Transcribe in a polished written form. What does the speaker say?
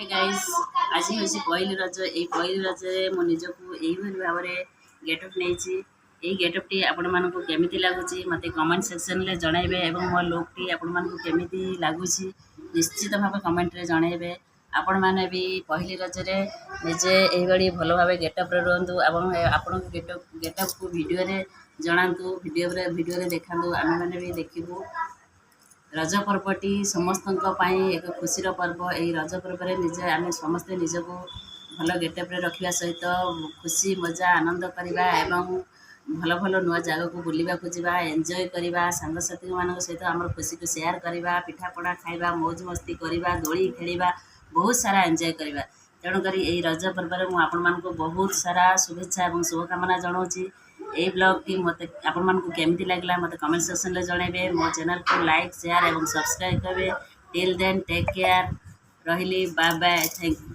Hey guys आज हूँ पहली रज ये पहली रज मो निजक यही भाव में गेटअप नहीं गेटअप टी आपण मानक केमी लगुच मत कमेंट सेक्शन में जनइबे और मो लुक टी आपण मानक केमी लगुच निश्चित भाव कमेंट रे जनइबे आपण मैंने भी पहली रजरे निजे यही भल भाव गेटअप रुहतु आपण गेटअप को वीडियो रे जनातु वीडियो देखा आम मैंने भी देखू रज पर्वटी समस्त एक खुशीर पर्व यही रज पर्व निजे आम समस्ते निजक भल गेटअप रखा सहित खुशी मजा आनंद करवा एवं भल भल नुआ जगह को बुलवा जा एंजॉय करवा सांगसाथी मान सहित आम खुशी को शेयर करवा पिठापड़ा खाइबा मौज मस्ती करवा दोली खेलिबा बहुत सारा एंजॉय करवा तेणुक यही रज पर्व में मुझे बहुत सारा शुभेच्छा और शुभकामना जनाऊँगी यही ब्लॉग टी मत आपण केमती लगला मत कमेंट सेक्शन में जनइबे मो चैनल को लाइक शेयर और सब्सक्राइब करेंगे टिल देन टेक केयर रही बाय बाय थैंक यू।